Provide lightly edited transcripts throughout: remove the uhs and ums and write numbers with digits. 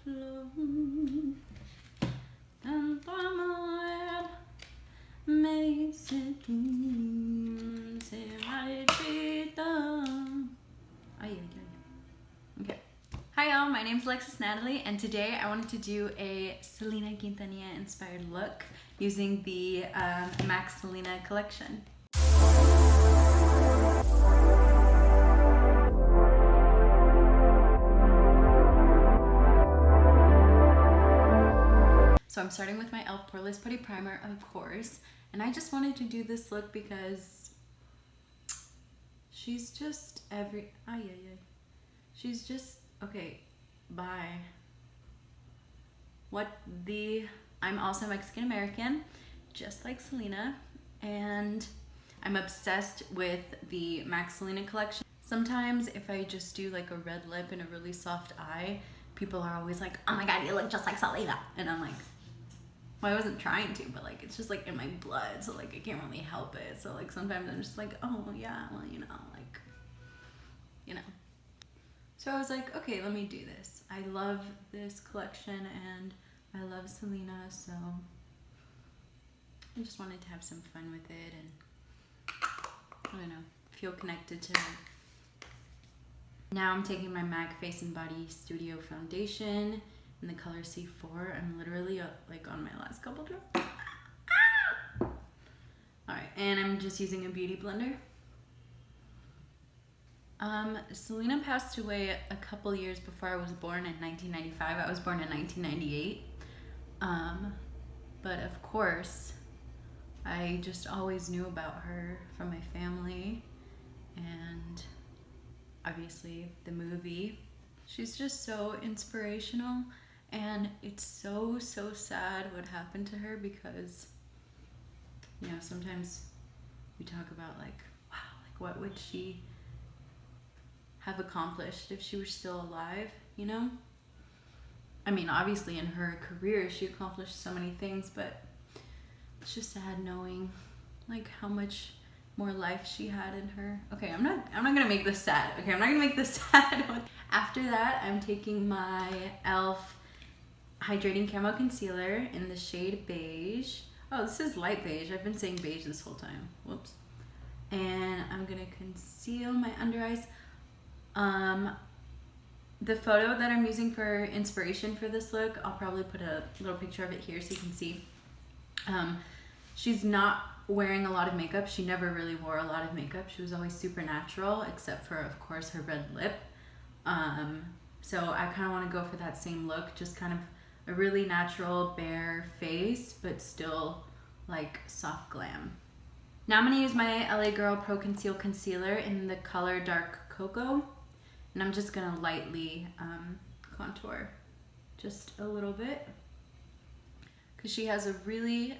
flor tanto amor me hice tú se marchita. Ay, ay, ay. Okay. Hi y'all, my name's Alexis Natalie, and today I wanted to do a Selena Quintanilla inspired look using the MAC Selena collection. So I'm starting with my e.l.f. Poreless Putty Primer, of course, and I just wanted to do this look because she's just she's just, okay, bye. I'm also Mexican American, just like Selena, and I'm obsessed with the MAC Selena collection. Sometimes if I just do like a red lip and a really soft eye, people are always like, oh my god, you look just like Selena. And I'm like, well, I wasn't trying to, but like it's just like in my blood, so like I can't really help it. So like sometimes I'm just like, oh yeah, well, you know. So I was like, okay, let me do this. I love this collection and I love Selena, so I just wanted to have some fun with it and, I don't know, feel connected to her. Now I'm taking my MAC Face and Body Studio Foundation in the color C4. I'm literally like on my last couple drops. Alright, and I'm just using a beauty blender. Selena passed away a couple years before I was born in 1995. I was born in 1998. But of course, I just always knew about her from my family and obviously the movie. She's just so inspirational, and it's so sad what happened to her because, you know, sometimes we talk about like, wow, like what would she have accomplished if she were still alive, you know? I mean, obviously in her career she accomplished so many things, but it's just sad knowing like how much more life she had in her. Okay, I'm not gonna make this sad. Okay, I'm not gonna make this sad. After that, I'm taking my e.l.f. Hydrating Camo Concealer in the shade Beige. Oh, this is light beige. I've been saying beige this whole time. Whoops. And I'm gonna conceal my under eyes. The photo that I'm using for inspiration for this look, I'll probably put a little picture of it here so you can see. She's not wearing a lot of makeup. She never really wore a lot of makeup. She was always super natural, except for, of course, her red lip. So I kind of want to go for that same look, just kind of a really natural, bare face, but still like soft glam. Now I'm going to use my LA Girl Pro Conceal Concealer in the color Dark Cocoa. And I'm just gonna lightly contour just a little bit because she has a really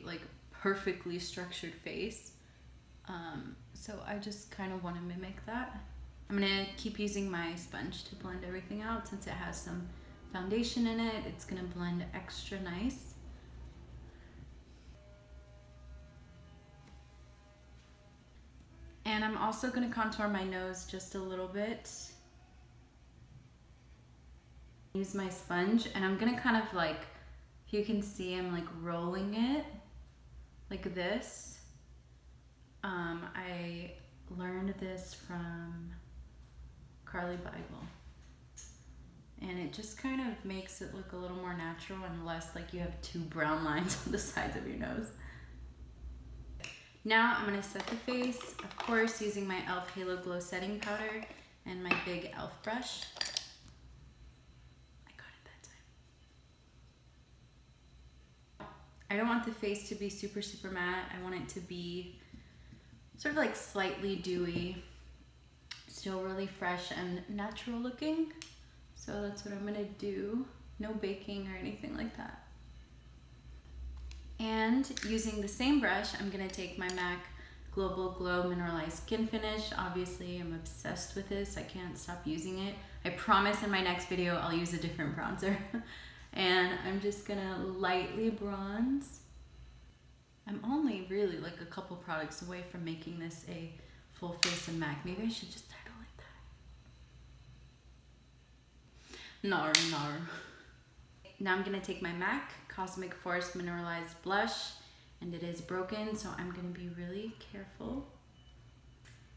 like perfectly structured face. So I just kind of want to mimic that. I'm gonna keep using my sponge to blend everything out since it has some foundation in it. It's gonna blend extra nice. And I'm also going to contour my nose just a little bit. Use my sponge, and I'm going to kind of like, if you can see, I'm like rolling it like this. I learned this from Carly Bible. And it just kind of makes it look a little more natural and less like you have two brown lines on the sides of your nose. Now I'm going to set the face, of course, using my e.l.f. Halo Glow Setting Powder and my big e.l.f. brush. I got it that time. I don't want the face to be super matte. I want it to be sort of like slightly dewy, still really fresh and natural looking. So that's what I'm going to do. No baking or anything like that. And using the same brush, I'm gonna take my MAC Global Glow Mineralized Skin Finish. Obviously, I'm obsessed with this. I can't stop using it. I promise in my next video, I'll use a different bronzer. And I'm just gonna lightly bronze. I'm only really like a couple products away from making this a full face and MAC. Maybe I should just start like that. No, no. Now I'm gonna take my MAC Cosmic Force Mineralized Blush, and it is broken, so I'm gonna be really careful.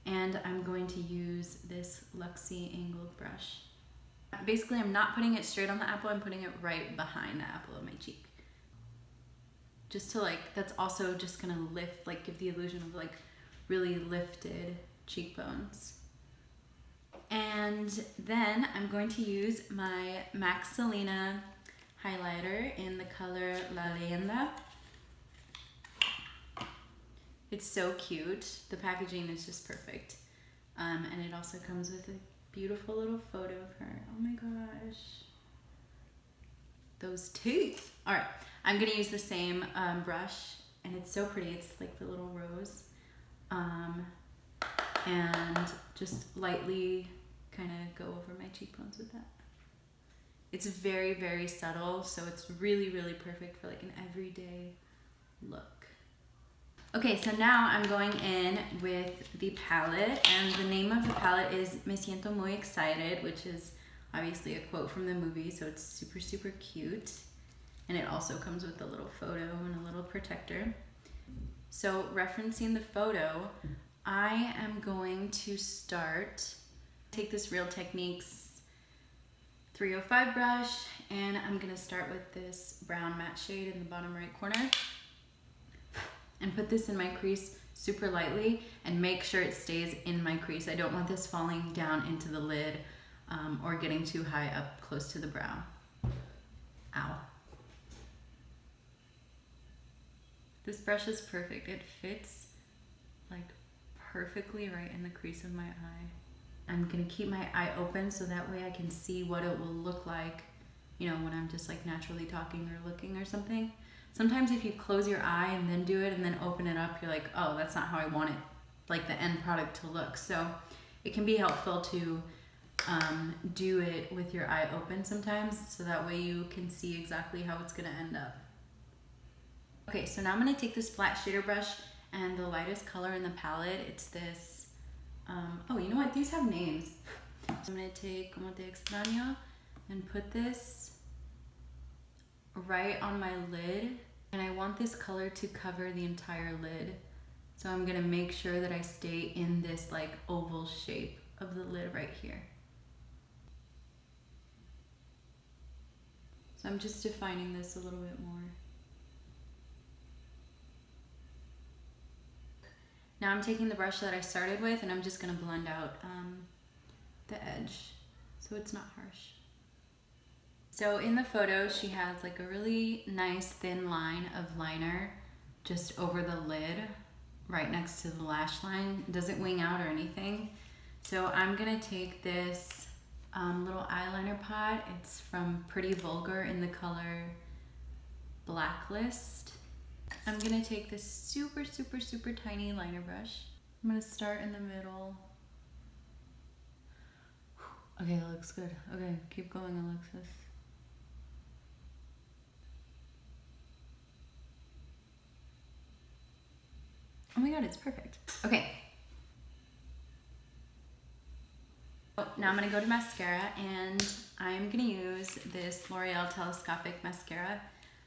And I'm going to use this Luxie angled brush. Basically, I'm not putting it straight on the apple, I'm putting it right behind the apple of my cheek. Just to like, that's also just gonna lift, like give the illusion of like really lifted cheekbones. And then I'm going to use my MAC Selena highlighter in the color La Leyenda. It's so cute. The packaging is just perfect. And it also comes with a beautiful little photo of her. Oh my gosh. Those teeth. All right, I'm gonna use the same brush, and it's so pretty. It's like the little rose. And just lightly kind of go over my cheekbones with that. It's very, very subtle, so it's really, really perfect for like an everyday look. Okay, so now I'm going in with the palette, and the name of the palette is Me Siento Muy Excited, which is obviously a quote from the movie, so it's super, super cute. And it also comes with a little photo and a little protector. So referencing the photo, I am going to take this Real Techniques 305 brush, and I'm gonna start with this brown matte shade in the bottom right corner and put this in my crease super lightly and make sure it stays in my crease. I don't want this falling down into the lid or getting too high up close to the brow. Ow. This brush is perfect. It fits like perfectly right in the crease of my eye. I'm gonna keep my eye open so that way I can see what it will look like, you know, when I'm just like naturally talking or looking or something. Sometimes if you close your eye and then do it and then open it up, you're like, oh, that's not how I want it, like the end product to look. So it can be helpful to do it with your eye open sometimes, so that way you can see exactly how it's gonna end up. Okay, so now I'm gonna take this flat shader brush, and the lightest color in the palette, it's this, oh, you know what, these have names. So I'm gonna take Como Te Extraño and put this right on my lid, and I want this color to cover the entire lid. So I'm gonna make sure that I stay in this like oval shape of the lid right here. So I'm just defining this a little bit more. Now I'm taking the brush that I started with, and I'm just gonna blend out the edge so it's not harsh. So in the photo, she has like a really nice thin line of liner just over the lid, right next to the lash line. It doesn't wing out or anything. So I'm gonna take this little eyeliner pot. It's from Pretty Vulgar in the color Blacklist. I'm gonna take this super, super, super tiny liner brush. I'm gonna start in the middle. Okay, that looks good. Okay, keep going, Alexis. Oh my god, it's perfect. Okay. Now I'm gonna go to mascara, and I'm gonna use this L'Oreal Telescopic Mascara.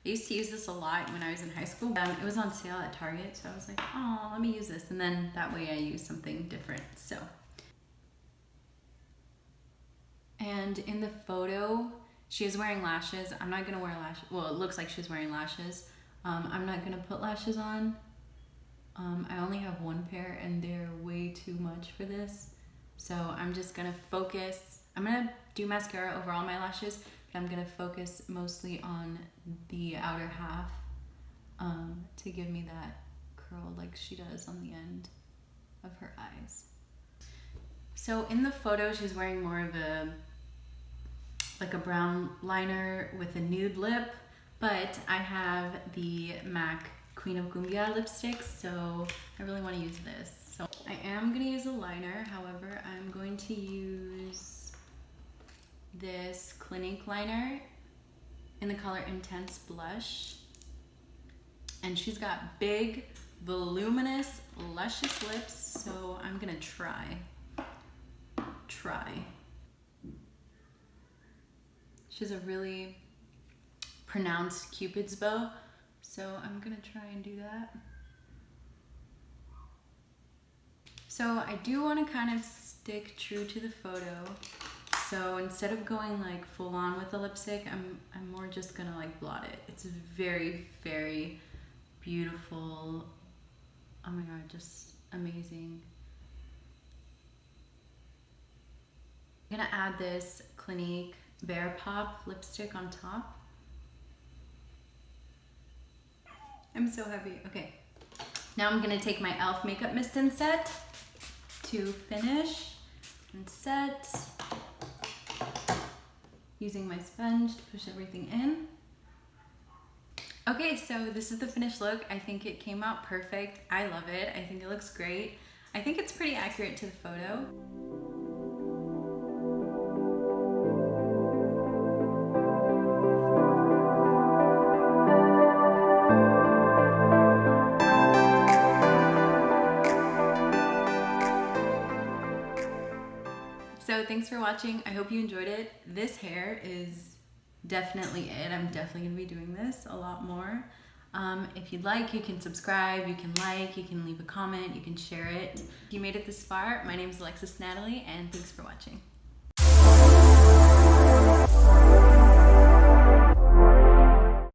I used to use this a lot when I was in high school. It was on sale at Target, so I was like, oh, let me use this. And then that way I use something different, so. And in the photo, she is wearing lashes. I'm not gonna wear lashes. Well, it looks like she's wearing lashes. I'm not gonna put lashes on. I only have one pair, and they're way too much for this. So I'm just gonna focus. I'm gonna do mascara over all my lashes, but I'm gonna focus mostly on the outer half to give me that curl like she does on the end of her eyes. So in the photo, she's wearing more of like a brown liner with a nude lip, but I have the MAC Queen of Cumbia lipstick, so I really want to use this. So I am going to use a liner, however, I'm going to use this Clinique liner in the color Intense Blush. And she's got big, voluminous, luscious lips, so I'm going to try. She has a really pronounced Cupid's bow, so I'm gonna try and do that. So I do want to kind of stick true to the photo. So instead of going like full on with the lipstick, I'm more just gonna like blot it. It's very, very beautiful. Oh my god, just amazing. I'm gonna add this Clinique Bear Pop lipstick on top. I'm so happy. Okay, now I'm gonna take my e.l.f. makeup mist and set to finish and set. Using my sponge to push everything in. Okay, so this is the finished look. I think it came out perfect. I love it. I think it looks great. I think it's pretty accurate to the photo. So thanks for watching. I hope you enjoyed it. This hair is definitely it. I'm definitely gonna be doing this a lot more. If you'd like, you can subscribe, you can like, you can leave a comment, you can share it. If you made it this far, my name is Alexis Natalie, and thanks for watching.